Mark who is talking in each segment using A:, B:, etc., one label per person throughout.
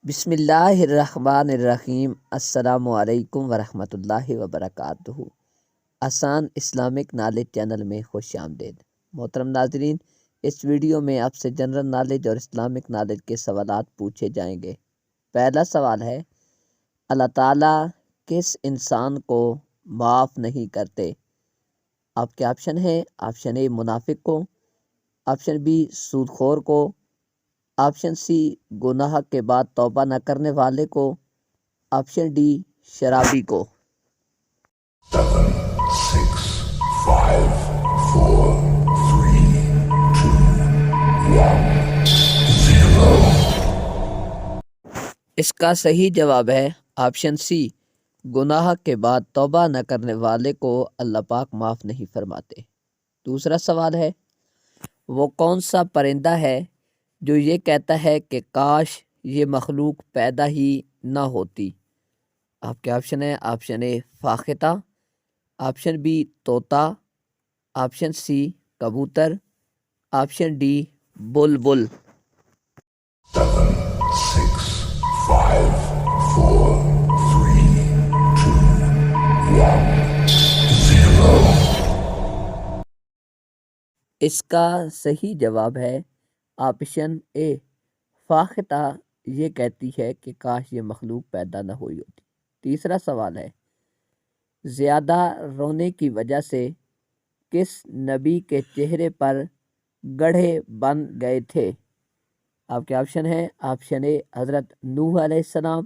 A: بسم اللہ الرحمن الرحیم۔ السلام علیکم ورحمۃ اللہ وبرکاتہ۔ آسان اسلامک نالج چینل میں خوش آمدید۔ محترم ناظرین، اس ویڈیو میں آپ سے جنرل نالج اور اسلامک نالج کے سوالات پوچھے جائیں گے۔ پہلا سوال ہے، اللہ تعالیٰ کس انسان کو معاف نہیں کرتے؟ آپ کے آپشن ہیں: آپشن اے منافق کو، آپشن بی سود خور کو، آپشن سی گناہ کے بعد توبہ نہ کرنے والے کو، آپشن ڈی شرابی کو۔
B: 7, 6, 5, 4, 3, 2, 1, 0۔
A: اس کا صحیح جواب ہے آپشن سی، گناہ کے بعد توبہ نہ کرنے والے کو اللہ پاک معاف نہیں فرماتے۔ دوسرا سوال ہے، وہ کون سا پرندہ ہے جو یہ کہتا ہے کہ کاش یہ مخلوق پیدا ہی نہ ہوتی؟ آپ کے آپشن ہیں: آپشن اے فاختہ، آپشن بی طوطا، آپشن سی کبوتر، آپشن ڈی بلبل۔
B: 7, 6, 5, 4, 3, 2, 1, 0۔
A: اس کا صحیح جواب ہے آپشن اے فاختہ، یہ کہتی ہے کہ کاش یہ مخلوق پیدا نہ ہوئی ہوتی۔ تیسرا سوال ہے، زیادہ رونے کی وجہ سے کس نبی کے چہرے پر گڑھے بن گئے تھے؟ آپ کے آپشن ہیں: آپشن اے حضرت نوح علیہ السلام،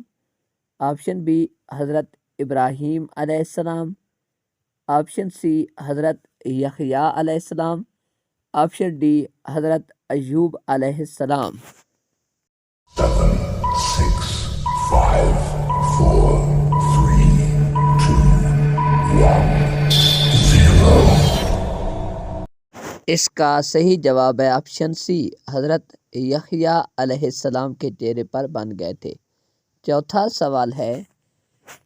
A: آپشن بی حضرت ابراہیم علیہ السلام، آپشن سی حضرت یحییٰ علیہ السلام، آپشن ڈی حضرت ایوب علیہ السلام۔
B: 7, 6, 5, 4, 3, 2, 1, 0۔
A: اس کا صحیح جواب ہے آپشن سی، حضرت یحییٰ علیہ السلام کے چہرے پر بن گئے تھے۔ چوتھا سوال ہے،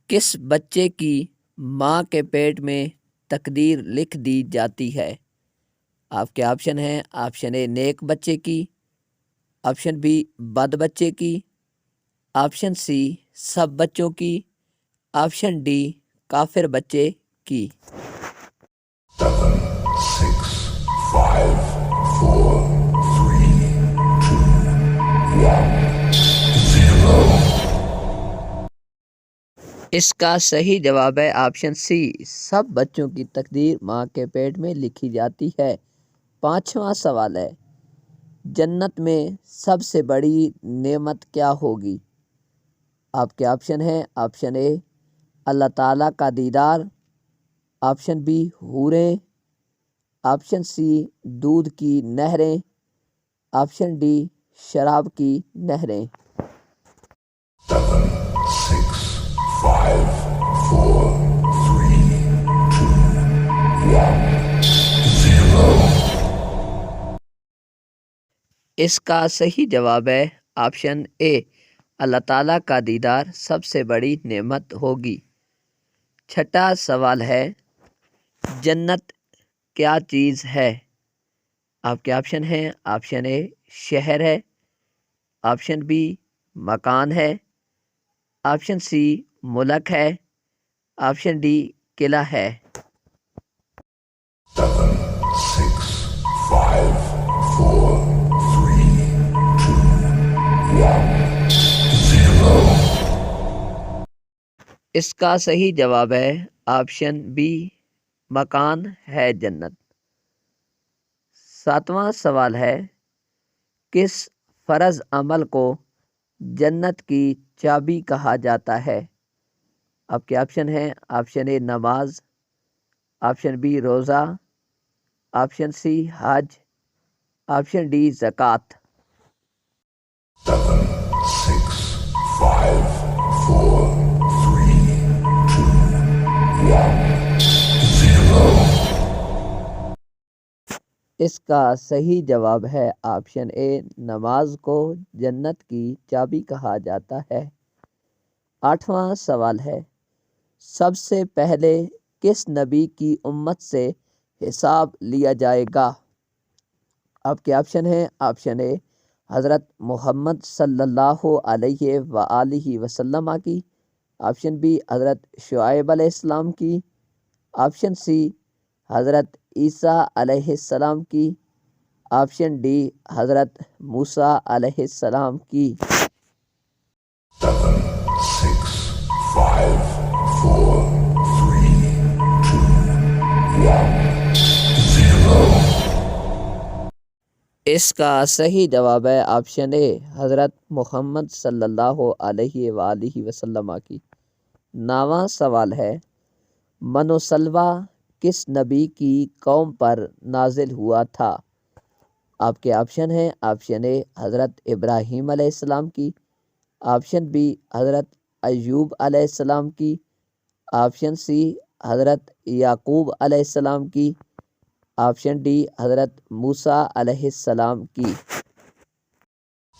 A: کس بچے کی ماں کے پیٹ میں تقدیر لکھ دی جاتی ہے؟ آپ کے آپشن ہیں: آپشن اے نیک بچے کی، آپشن بی بد بچے کی، آپشن سی سب بچوں کی، آپشن ڈی کافر بچے کی۔
B: 7, 6, 5, 4, 3, 2, 1, 0۔
A: اس کا صحیح جواب ہے آپشن سی، سب بچوں کی تقدیر ماں کے پیٹ میں لکھی جاتی ہے۔ پانچواں سوال ہے، جنت میں سب سے بڑی نعمت کیا ہوگی؟ آپ کے آپشن ہیں: آپشن اے اللہ تعالیٰ کا دیدار، آپشن بی حوریں، آپشن سی دودھ کی نہریں، آپشن ڈی شراب کی نہریں۔
B: 7, 6, 5, 4, 3, 2, 1, 0۔
A: اس کا صحیح جواب ہے آپشن اے، اللہ تعالیٰ کا دیدار سب سے بڑی نعمت ہوگی۔ چھٹا سوال ہے، جنت کیا چیز ہے؟ آپ کے آپشن ہیں: آپشن اے شہر ہے، آپشن بی مکان ہے، آپشن سی ملک ہے، آپشن ڈی قلعہ ہے۔
B: 7, 6, 5, 4, 3, 2, 1, 0۔
A: اس کا صحیح جواب ہے آپشن بی، مکان ہے جنت۔ ساتواں سوال ہے، کس فرض عمل کو جنت کی چابی کہا جاتا ہے؟ آپ کے آپشن ہیں: آپشن اے نماز، آپشن بی روزہ، آپشن سی حج، آپشن ڈی زکوٰۃ۔
B: 7, 6, 5, 4, 3, 2, 1, 0۔
A: اس کا صحیح جواب ہے آپشن اے، نماز کو جنت کی چابی کہا جاتا ہے۔ آٹھواں سوال ہے، سب سے پہلے کس نبی کی امت سے حساب لیا جائے گا؟ آپ کے آپشن ہیں: آپشن اے حضرت محمد صلی اللہ علیہ وآلہ وسلم کی، آپشن بی حضرت شعیب علیہ السلام کی، آپشن سی حضرت عیسیٰ علیہ السلام کی، آپشن ڈی حضرت موسیٰ علیہ السلام کی۔
B: 7, 6, 5, 4, 3, 2, 1, 0۔
A: اس کا صحیح جواب ہے آپشن اے حضرت محمد صلی اللہ علیہ وآلہ وسلم کی۔ 9واں سوال ہے، من و سلویٰ کس نبی کی قوم پر نازل ہوا تھا؟ آپ کے آپشن ہیں، آپشن اے حضرت ابراہیم علیہ السلام کی، آپشن بی حضرت ایوب علیہ السلام کی، آپشن سی حضرت یعقوب علیہ السلام کی، آپشن ڈی حضرت موسیٰ علیہ السلام کی۔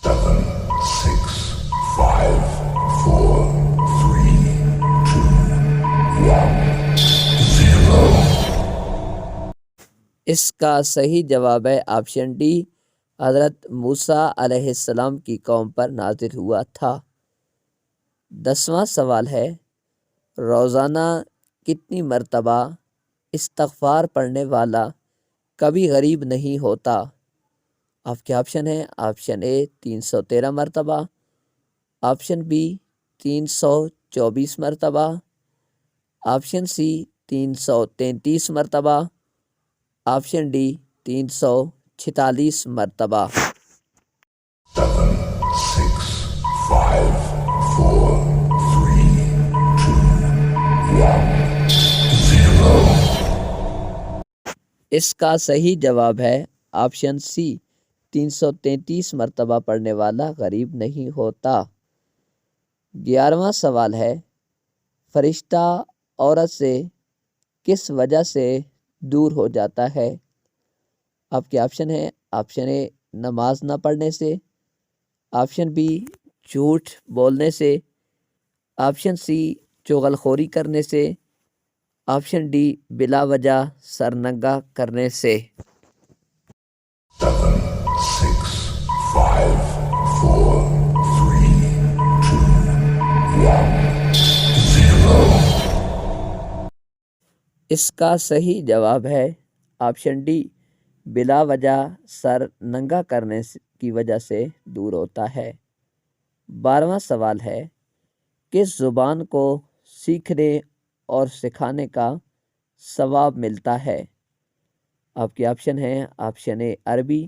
B: 7, 6, 5, 4, 3, 2, 1, 0۔
A: اس کا صحیح جواب ہے آپشن ڈی حضرت موسیٰ علیہ السلام کی قوم پر نازل ہوا تھا۔ 10واں سوال ہے، روزانہ کتنی مرتبہ استغفار پڑھنے والا کبھی غریب نہیں ہوتا؟ آپ کے آپشن ہیں، آپشن اے 313 مرتبہ، آپشن بی 324 مرتبہ، آپشن سی 333 مرتبہ، آپشن ڈی 346 مرتبہ۔
B: 7, 6, 5, 4, 3, 2, 1, 0۔
A: اس کا صحیح جواب ہے آپشن سی 333 مرتبہ پڑھنے والا غریب نہیں ہوتا۔ 11واں سوال ہے، فرشتہ عورت سے کس وجہ سے دور ہو جاتا ہے؟ آپ کے آپشن ہیں، آپشن اے نماز نہ پڑھنے سے، آپشن بی جھوٹ بولنے سے، آپشن سی چغل خوری کرنے سے، آپشن ڈی بلا وجہ سرنگا کرنے سے۔
B: 7, 6, 5, 4, 3, 2, 1, 0۔
A: اس کا صحیح جواب ہے آپشن ڈی بلا وجہ سر ننگا کرنے کی وجہ سے دور ہوتا ہے۔ 12واں سوال ہے، کس زبان کو سیکھنے اور سکھانے کا ثواب ملتا ہے؟ آپ کے آپشن ہیں، آپشن اے عربی،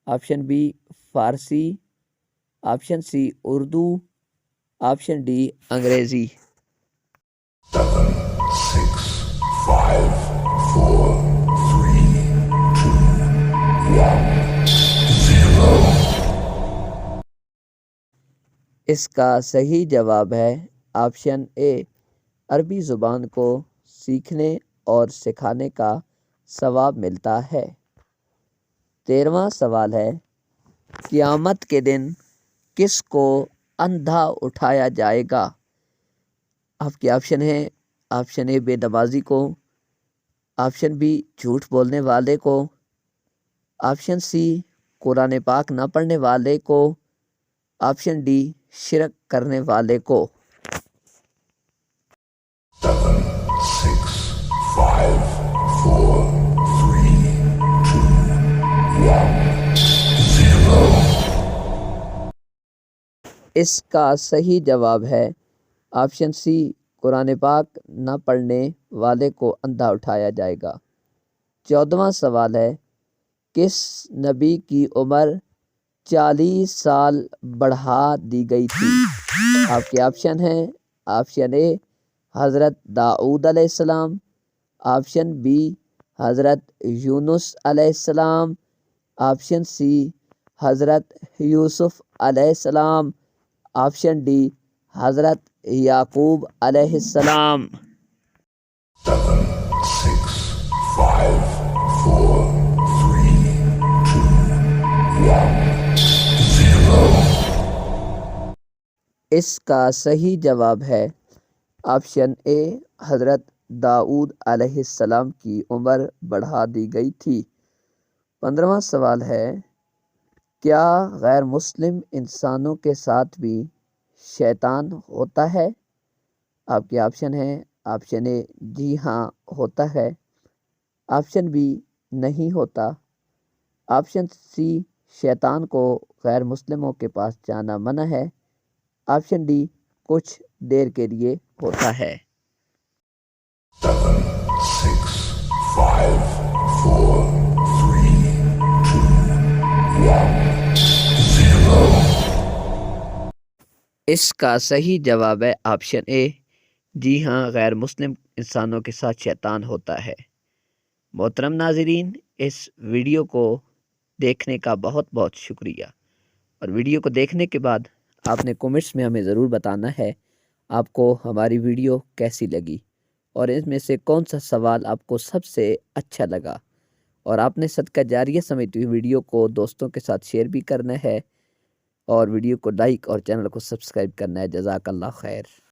A: option B Farsi, option C Urdu, option D انگریزی۔
B: 7, 6, 5, 4, 3, 2, 1, 0۔
A: اس کا صحیح جواب ہے آپشن اے عربی زبان کو سیکھنے اور سکھانے کا ثواب ملتا ہے۔ 13واں سوال ہے، قیامت کے دن کس کو اندھا اٹھایا جائے گا؟ آپ کے آپشن ہیں، آپشن اے بے نمازی کو، آپشن بی جھوٹ بولنے والے کو، آپشن سی قرآن پاک نہ پڑھنے والے کو، آپشن ڈی شرک کرنے والے کو۔
B: 7, 6, 5, 4, 3, 2, 1, 0۔
A: اس کا صحیح جواب ہے آپشن سی قرآن پاک نہ پڑھنے والے کو اندھا اٹھایا جائے گا۔ 14واں سوال ہے، کس نبی کی عمر 40 سال بڑھا دی گئی تھی؟ آپ کے آپشن ہیں، آپشن اے حضرت داؤد علیہ السلام، آپشن بی حضرت یونس علیہ السلام، آپشن سی حضرت یوسف علیہ السلام، آپشن ڈی حضرت یعقوب علیہ السلام۔
B: 7, 6, 5, 4, 3, 2, 1, 0۔
A: اس کا صحیح جواب ہے آپشن اے حضرت داؤد علیہ السلام کی عمر بڑھا دی گئی تھی۔ 15واں سوال ہے، کیا غیر مسلم انسانوں کے ساتھ بھی شیطان ہوتا ہے؟ آپ کے آپشن ہیں، آپشن اے جی ہاں ہوتا ہے، آپشن بی نہیں ہوتا، آپشن سی شیطان کو غیر مسلموں کے پاس جانا منع ہے، آپشن ڈی کچھ دیر کے لیے ہوتا ہے۔
B: 7, 6, 5, 4, 3, 2, 1, 0.
A: اس کا صحیح جواب ہے آپشن اے، جی ہاں غیر مسلم انسانوں کے ساتھ شیطان ہوتا ہے۔ محترم ناظرین، اس ویڈیو کو دیکھنے کا بہت بہت شکریہ، اور ویڈیو کو دیکھنے کے بعد آپ نے کومنٹس میں ہمیں ضرور بتانا ہے آپ کو ہماری ویڈیو کیسی لگی، اور اس میں سے کون سا سوال آپ کو سب سے اچھا لگا، اور آپ نے صدقہ جاریہ سمجھتی ہوئی ویڈیو کو دوستوں کے ساتھ شیئر بھی کرنا ہے، اور ویڈیو کو لائک اور چینل کو سبسکرائب کرنا ہے۔ جزاک اللہ خیر۔